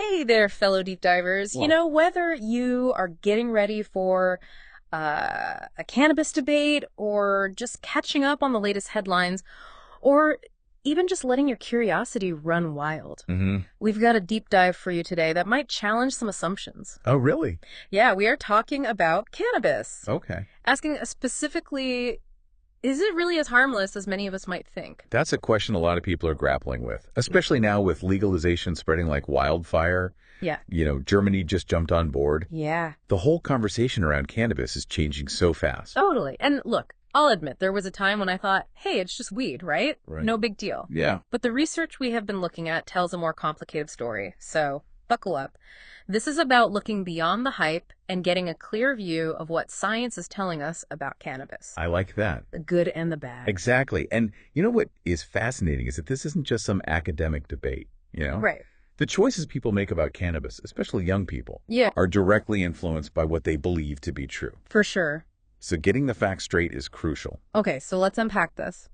Hey there, fellow deep divers. Well, Whether you are getting ready for a cannabis debate or just catching up on the latest headlines or even just letting your curiosity run wild, hmm we've got a deep dive for you today that might challenge some assumptions. Oh, really? Yeah, we are talking about cannabis. Okay. Asking specifically, is it really as harmless as many of us might think? That's a question a lot of people are grappling with, especially now with legalization spreading like wildfire. Yeah. Germany just jumped on board. Yeah. The whole conversation around cannabis is changing so fast. Totally. And look, I'll admit there was a time when I thought, hey, it's just weed, right? Right. No big deal. Yeah. But the research we have been looking at tells a more complicated story. So buckle up. This is about looking beyond the hype and getting a clear view of what science is telling us about cannabis, I like that. the good and the bad. Exactly. And you know what is fascinating is that this isn't just some academic debate. Right. The choices people make about cannabis, especially young people, Yeah, are directly influenced by what they believe to be true. for sure. So getting the facts straight is crucial. Okay, so let's unpack this.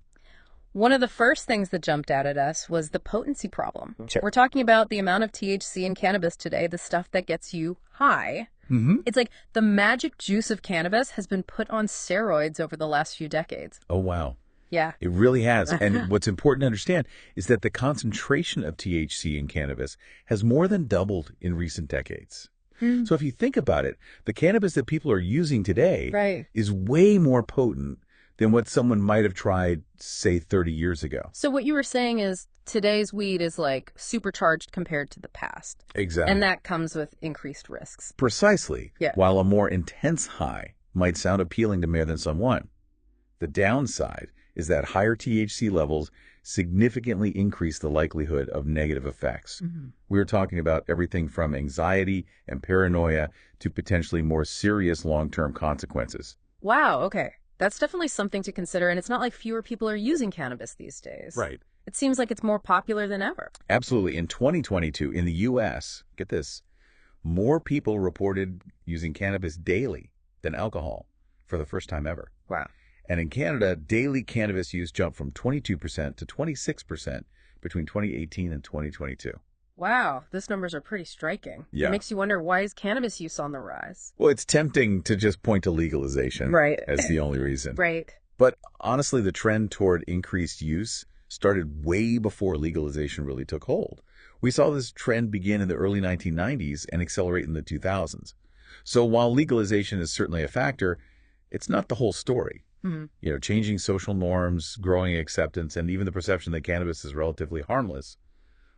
One of the first things that jumped out at us was the potency problem. Sure. We're talking about the amount of THC in cannabis today, the stuff that gets you high. Mm-hmm. It's like the magic juice of cannabis has been put on steroids over the last few decades. Oh, wow. Yeah. It really has. And what's important to understand is that the concentration of THC in cannabis has more than doubled in recent decades. So if you think about it, the cannabis that people are using today Right. is way more potent than what someone might have tried, say, 30 years ago. So what you were saying is today's weed is like supercharged compared to the past. Exactly. And that comes with increased risks. Precisely. Yeah. While a more intense high might sound appealing to more than someone, the downside is that higher THC levels significantly increase the likelihood of negative effects. We're talking about everything from anxiety and paranoia to potentially more serious long-term consequences. Wow, okay. That's definitely something to consider, and it's not like fewer people are using cannabis these days. Right. It seems like it's more popular than ever. Absolutely. In 2022, in the U.S., get this, more people reported using cannabis daily than alcohol for the first time ever. Wow. And in Canada, daily cannabis use jumped from 22% to 26% between 2018 and 2022. Wow, those numbers are pretty striking. Yeah. It makes you wonder, why is cannabis use on the rise? Well, it's tempting to just point to legalization Right. as the only reason. Right. But honestly, the trend toward increased use started way before legalization really took hold. We saw this trend begin in the early 1990s and accelerate in the 2000s. So while legalization is certainly a factor, it's not the whole story. Changing social norms, growing acceptance, and even the perception that cannabis is relatively harmless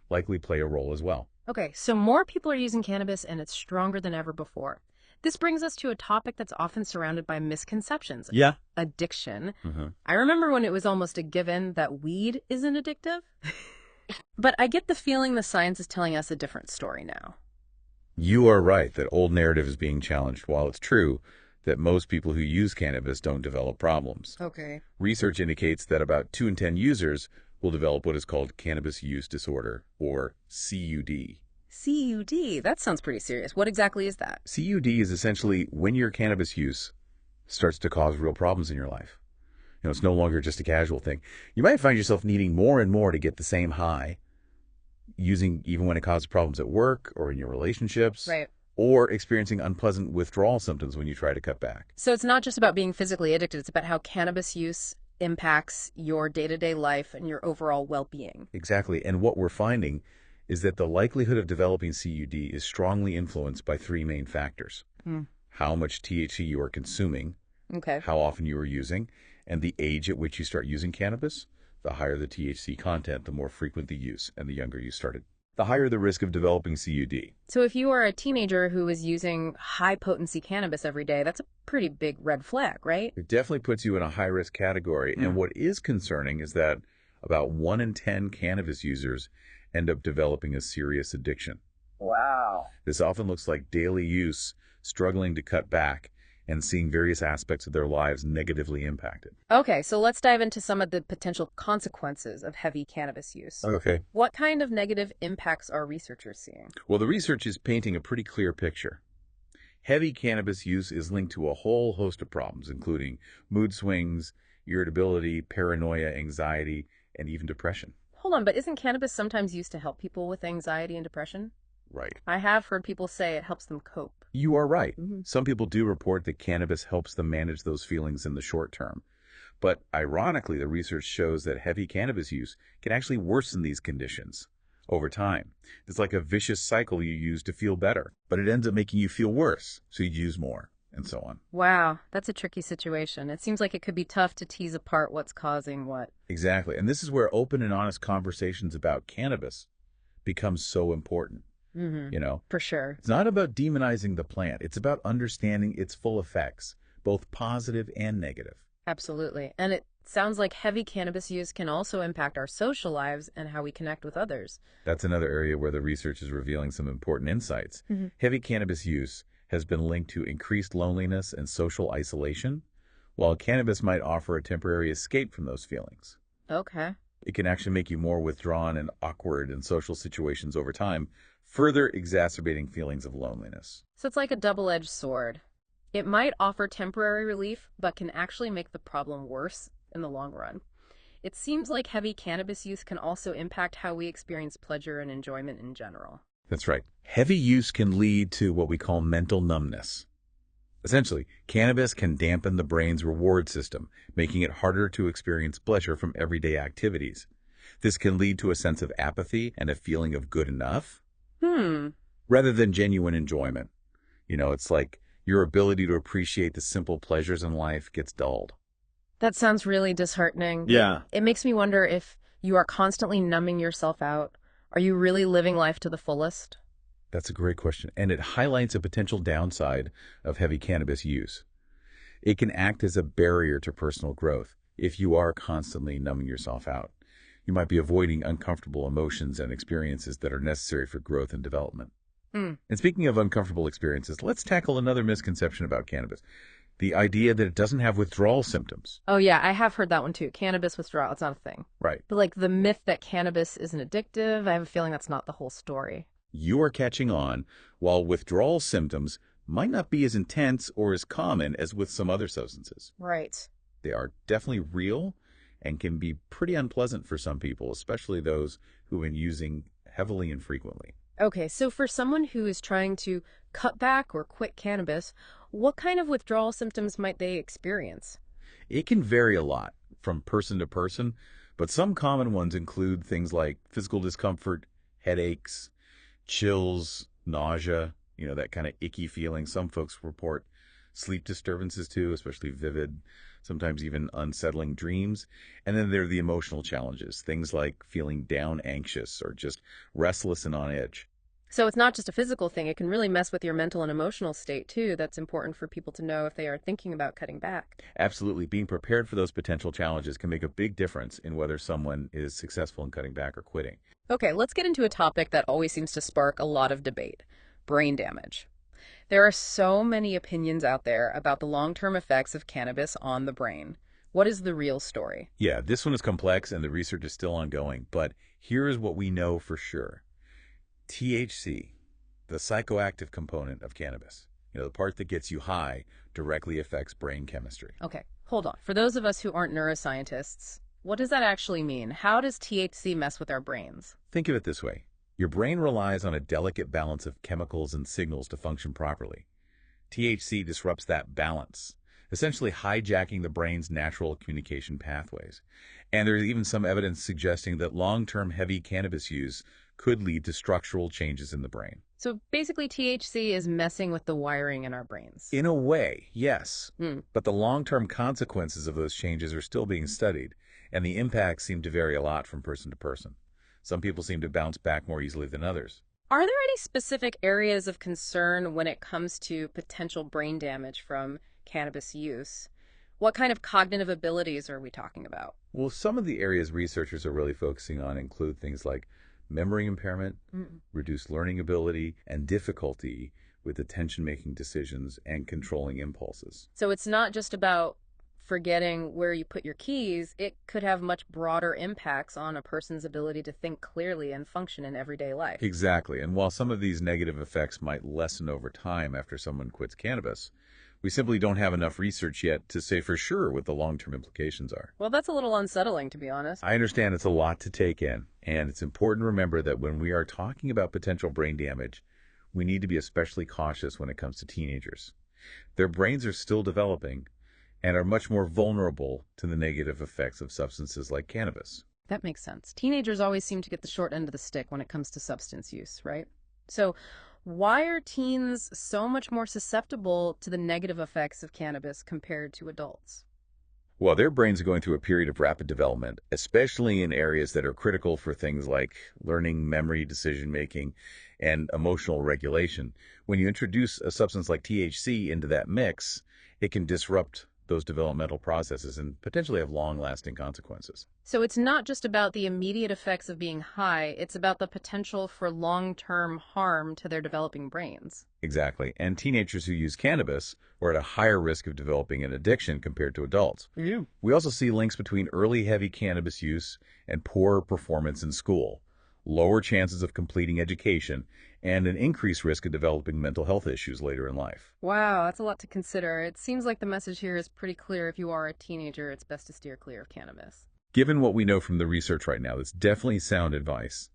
likely play a role as well. Okay, so more people are using cannabis and it's stronger than ever before. This brings us to a topic that's often surrounded by misconceptions. Yeah. Addiction. I remember when it was almost a given that weed isn't addictive. But I get the feeling the science is telling us a different story now. You are right that old narrative is being challenged. While it's true that most people who use cannabis don't develop problems. Okay. Research indicates that about 2 in 10 users will develop what is called cannabis use disorder, or CUD. CUD, that sounds pretty serious. What exactly is that? CUD is essentially when your cannabis use starts to cause real problems in your life. It's no longer just a casual thing. You might find yourself needing more and more to get the same high, using even when it causes problems at work or in your relationships. Right. Or experiencing unpleasant withdrawal symptoms when you try to cut back. So it's not just about being physically addicted, it's about how cannabis use impacts your day-to-day life and your overall well-being. Exactly. And what we're finding is that the likelihood of developing CUD is strongly influenced by 3 main factors. How much THC you are consuming, Okay. how often you are using, and the age at which you start using cannabis. The higher the THC content, the more frequent the use, and the younger you started, the higher the risk of developing CUD. So if you are a teenager who is using high-potency cannabis every day, that's a pretty big red flag, right? It definitely puts you in a high-risk category. And what is concerning is that about 1 in 10 cannabis users end up developing a serious addiction. Wow. This often looks like daily use, struggling to cut back, and seeing various aspects of their lives negatively impacted. Okay, so let's dive into some of the potential consequences of heavy cannabis use. Okay. What kind of negative impacts are researchers seeing? Well, the research is painting a pretty clear picture. Heavy cannabis use is linked to a whole host of problems, including mood swings, irritability, paranoia, anxiety, and even depression. Hold on, but isn't cannabis sometimes used to help people with anxiety and depression? Right. I have heard people say it helps them cope. You are right. Hmm. Some people do report that cannabis helps them manage those feelings in the short term. But ironically, the research shows that heavy cannabis use can actually worsen these conditions over time. It's like a vicious cycle you use to feel better, but it ends up making you feel worse, so you use more, and so on. Wow, that's a tricky situation. It seems like it could be tough to tease apart what's causing what. Exactly. And this is where open and honest conversations about cannabis become so important. Hmm. You know, For sure. it's not about demonizing the plant. It's about understanding its full effects, both positive and negative. Absolutely. And it sounds like heavy cannabis use can also impact our social lives and how we connect with others. That's another area where the research is revealing some important insights. Hmm. Heavy cannabis use has been linked to increased loneliness and social isolation, while cannabis might offer a temporary escape from those feelings. Okay. It can actually make you more withdrawn and awkward in social situations over time, further exacerbating feelings of loneliness. So it's like a double-edged sword. It might offer temporary relief, but can actually make the problem worse in the long run. It seems like heavy cannabis use can also impact how we experience pleasure and enjoyment in general. That's right. Heavy use can lead to what we call mental numbness. Essentially, cannabis can dampen the brain's reward system, making it harder to experience pleasure from everyday activities. This can lead to a sense of apathy and a feeling of good enough, Hmm. rather than genuine enjoyment. It's like your ability to appreciate the simple pleasures in life gets dulled. That sounds really disheartening. Yeah. It makes me wonder if you are constantly numbing yourself out. Are you really living life to the fullest? That's a great question, and it highlights a potential downside of heavy cannabis use. It can act as a barrier to personal growth if you are constantly numbing yourself out. You might be avoiding uncomfortable emotions and experiences that are necessary for growth and development. Hmm. And speaking of uncomfortable experiences, let's tackle another misconception about cannabis. The idea that it doesn't have withdrawal symptoms. Oh, yeah, I have heard that one too. Cannabis withdrawal, it's not a thing. Right. But like the myth that cannabis isn't addictive, I have a feeling that's not the whole story. You are catching on, while withdrawal symptoms might not be as intense or as common as with some other substances. Right. They are definitely real and can be pretty unpleasant for some people, especially those who've been using heavily and frequently. Okay, so for someone who is trying to cut back or quit cannabis, what kind of withdrawal symptoms might they experience? It can vary a lot from person to person, but some common ones include things like physical discomfort, headaches, chills, nausea, that kind of icky feeling. Some folks report sleep disturbances too, especially vivid, sometimes even unsettling dreams. And then there are the emotional challenges, things like feeling down, anxious, or just restless and on edge. So it's not just a physical thing, it can really mess with your mental and emotional state too. That's important for people to know if they are thinking about cutting back. Absolutely, being prepared for those potential challenges can make a big difference in whether someone is successful in cutting back or quitting. Okay, let's get into a topic that always seems to spark a lot of debate: brain damage. There are so many opinions out there about the long-term effects of cannabis on the brain. What is the real story? Yeah, this one is complex and the research is still ongoing, but here is what we know for sure. THC, the psychoactive component of cannabis, the part that gets you high, directly affects brain chemistry. Okay, hold on. For those of us who aren't neuroscientists, what does that actually mean? How does THC mess with our brains? Think of it this way. Your brain relies on a delicate balance of chemicals and signals to function properly. THC disrupts that balance, essentially hijacking the brain's natural communication pathways. And there's even some evidence suggesting that long-term heavy cannabis use could lead to structural changes in the brain. So basically, THC is messing with the wiring in our brains. In a way, yes. Hmm. But the long-term consequences of those changes are still being studied, and the impacts seem to vary a lot from person to person. Some people seem to bounce back more easily than others. Are there any specific areas of concern when it comes to potential brain damage from cannabis use? What kind of cognitive abilities are we talking about? Well, some of the areas researchers are really focusing on include things like memory impairment, Mm. reduced learning ability, and difficulty with attention-making decisions and controlling impulses. So it's not just about forgetting where you put your keys. It could have much broader impacts on a person's ability to think clearly and function in everyday life. Exactly. And while some of these negative effects might lessen over time after someone quits cannabis, We simply don't have enough research yet to say for sure what the long-term implications are. Well, that's a little unsettling, to be honest. I understand it's a lot to take in, and it's important to remember that when we are talking about potential brain damage, we need to be especially cautious when it comes to teenagers. Their brains are still developing and are much more vulnerable to the negative effects of substances like cannabis. That makes sense. Teenagers always seem to get the short end of the stick when it comes to substance use, right? So, why are teens so much more susceptible to the negative effects of cannabis compared to adults? Well, their brains are going through a period of rapid development, especially in areas that are critical for things like learning, memory, decision making, and emotional regulation. When you introduce a substance like THC into that mix, it can disrupt those developmental processes and potentially have long-lasting consequences. So, it's not just about the immediate effects of being high, it's about the potential for long-term harm to their developing brains. Exactly. And teenagers who use cannabis are at a higher risk of developing an addiction compared to adults. Yeah. We also see links between early heavy cannabis use and poor performance in school, lower chances of completing education, and an increased risk of developing mental health issues later in life. Wow, that's a lot to consider. It seems like the message here is pretty clear. If you are a teenager, it's best to steer clear of cannabis. Given what we know from the research right now, that's definitely sound advice.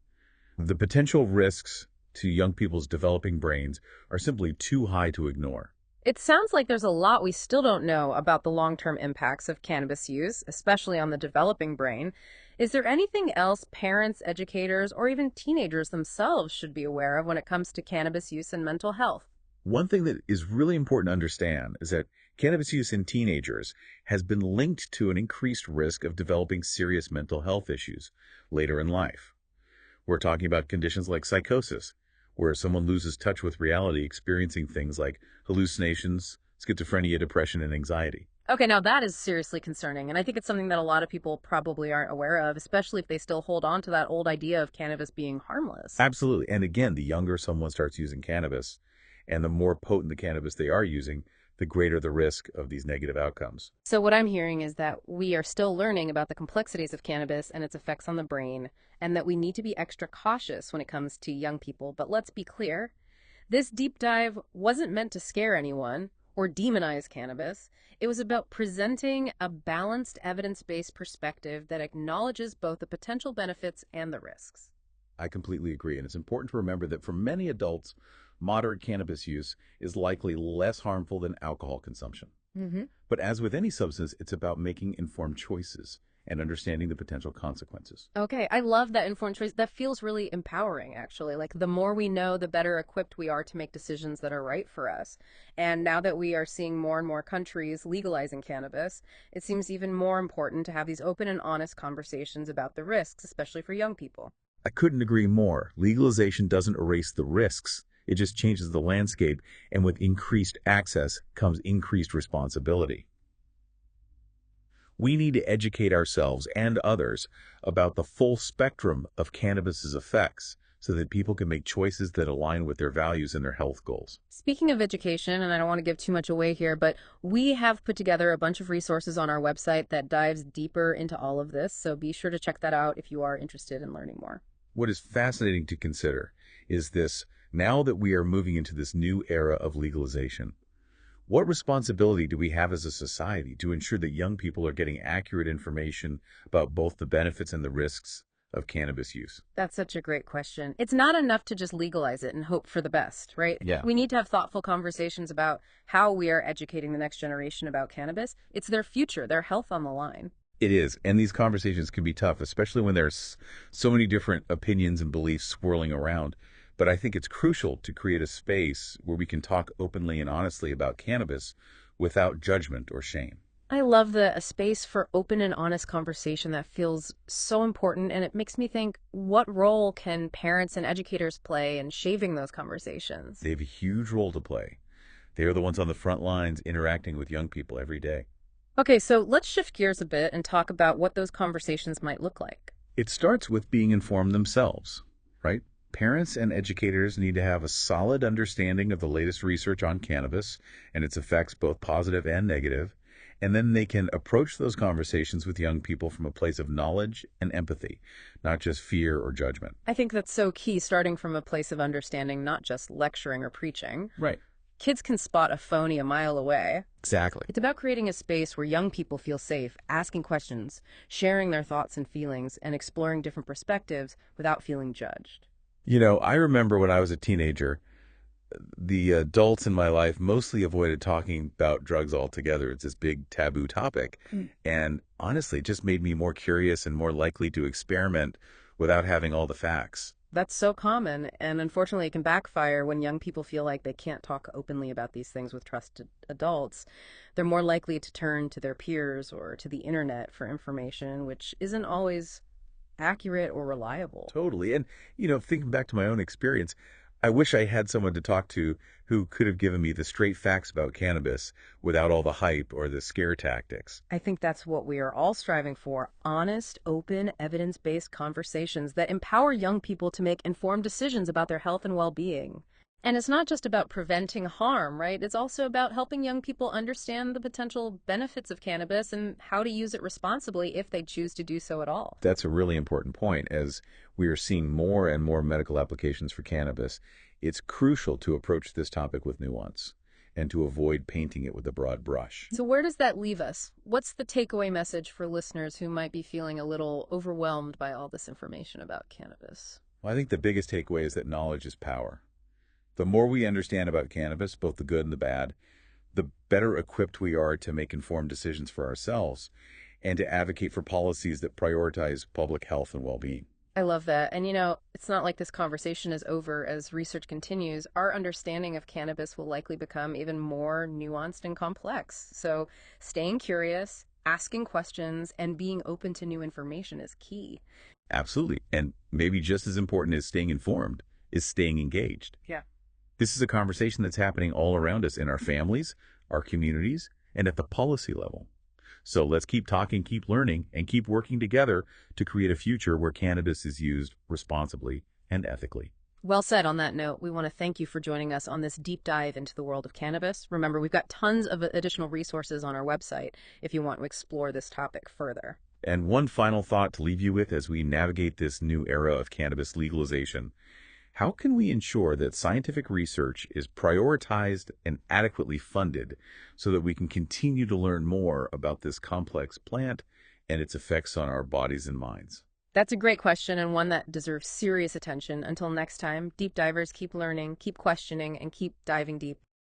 The potential risks to young people's developing brains are simply too high to ignore. It sounds like there's a lot we still don't know about the long-term impacts of cannabis use, especially on the developing brain. Is there anything else parents, educators, or even teenagers themselves should be aware of when it comes to cannabis use and mental health? One thing that is really important to understand is that cannabis use in teenagers has been linked to an increased risk of developing serious mental health issues later in life. We're talking about conditions like psychosis, where someone loses touch with reality, experiencing things like hallucinations, schizophrenia, depression, and anxiety. Okay, now that is seriously concerning, and I think it's something that a lot of people probably aren't aware of, especially if they still hold on to that old idea of cannabis being harmless. Absolutely. And again, the younger someone starts using cannabis and the more potent the cannabis they are using, the greater the risk of these negative outcomes. So what I'm hearing is that we are still learning about the complexities of cannabis and its effects on the brain, and that we need to be extra cautious when it comes to young people. But let's be clear, this deep dive wasn't meant to scare anyone or demonize cannabis. It was about presenting a balanced, evidence-based perspective that acknowledges both the potential benefits and the risks. I completely agree. And it's important to remember that for many adults, moderate cannabis use is likely less harmful than alcohol consumption. Mm-hmm. But as with any substance, it's about making informed choices and understanding the potential consequences. Okay, I love that informed choice. That feels really empowering, actually. Like, the more we know, the better equipped we are to make decisions that are right for us. And now that we are seeing more and more countries legalizing cannabis, it seems even more important to have these open and honest conversations about the risks, especially for young people. I couldn't agree more. Legalization doesn't erase the risks. It just changes the landscape, and with increased access comes increased responsibility. We need to educate ourselves and others about the full spectrum of cannabis's effects so that people can make choices that align with their values and their health goals. Speaking of education, and I don't want to give too much away here, but we have put together a bunch of resources on our website that dives deeper into all of this, so be sure to check that out if you are interested in learning more. What is fascinating to consider is this: now that we are moving into this new era of legalization, what responsibility do we have as a society to ensure that young people are getting accurate information about both the benefits and the risks of cannabis use? That's such a great question. It's not enough to just legalize it and hope for the best, right? Yeah. We need to have thoughtful conversations about how we are educating the next generation about cannabis. It's their future, their health on the line. It is, and these conversations can be tough, especially when there's so many different opinions and beliefs swirling around. But I think it's crucial to create a space where we can talk openly and honestly about cannabis without judgment or shame. I love a space for open and honest conversation. That feels so important, and it makes me think, what role can parents and educators play in shaping those conversations? They have a huge role to play. They are the ones on the front lines interacting with young people every day. Okay, so let's shift gears a bit and talk about what those conversations might look like. It starts with being informed themselves, right? Parents and educators need to have a solid understanding of the latest research on cannabis and its effects, both positive and negative, and then they can approach those conversations with young people from a place of knowledge and empathy, not just fear or judgment. I think that's so key, starting from a place of understanding, not just lecturing or preaching. Right. Kids can spot a phony a mile away. Exactly. It's about creating a space where young people feel safe, asking questions, sharing their thoughts and feelings, and exploring different perspectives without feeling judged. I remember when I was a teenager, the adults in my life mostly avoided talking about drugs altogether. It's this big taboo topic. And honestly, it just made me more curious and more likely to experiment without having all the facts. That's so common, and unfortunately, it can backfire when young people feel like they can't talk openly about these things with trusted adults. They're more likely to turn to their peers or to the internet for information, which isn't always accurate or reliable. Totally. And, thinking back to my own experience, I wish I had someone to talk to who could have given me the straight facts about cannabis without all the hype or the scare tactics. I think that's what we are all striving for: honest, open, evidence-based conversations that empower young people to make informed decisions about their health and well-being. And it's not just about preventing harm, right? It's also about helping young people understand the potential benefits of cannabis and how to use it responsibly if they choose to do so at all. That's a really important point. As we are seeing more and more medical applications for cannabis, it's crucial to approach this topic with nuance and to avoid painting it with a broad brush. So where does that leave us? What's the takeaway message for listeners who might be feeling a little overwhelmed by all this information about cannabis? Well, I think the biggest takeaway is that knowledge is power. The more we understand about cannabis, both the good and the bad, the better equipped we are to make informed decisions for ourselves and to advocate for policies that prioritize public health and well-being. I love that. And it's not like this conversation is over. As research continues, our understanding of cannabis will likely become even more nuanced and complex. So staying curious, asking questions, and being open to new information is key. Absolutely. And maybe just as important as staying informed is staying engaged. Yeah. This is a conversation that's happening all around us in our families, our communities, and at the policy level. So let's keep talking, keep learning, and keep working together to create a future where cannabis is used responsibly and ethically. Well said. On that note, we want to thank you for joining us on this deep dive into the world of cannabis. Remember, we've got tons of additional resources on our website if you want to explore this topic further. And one final thought to leave you with as we navigate this new era of cannabis legalization. How can we ensure that scientific research is prioritized and adequately funded so that we can continue to learn more about this complex plant and its effects on our bodies and minds? That's a great question, and one that deserves serious attention. Until next time, deep divers, keep learning, keep questioning, and keep diving deep.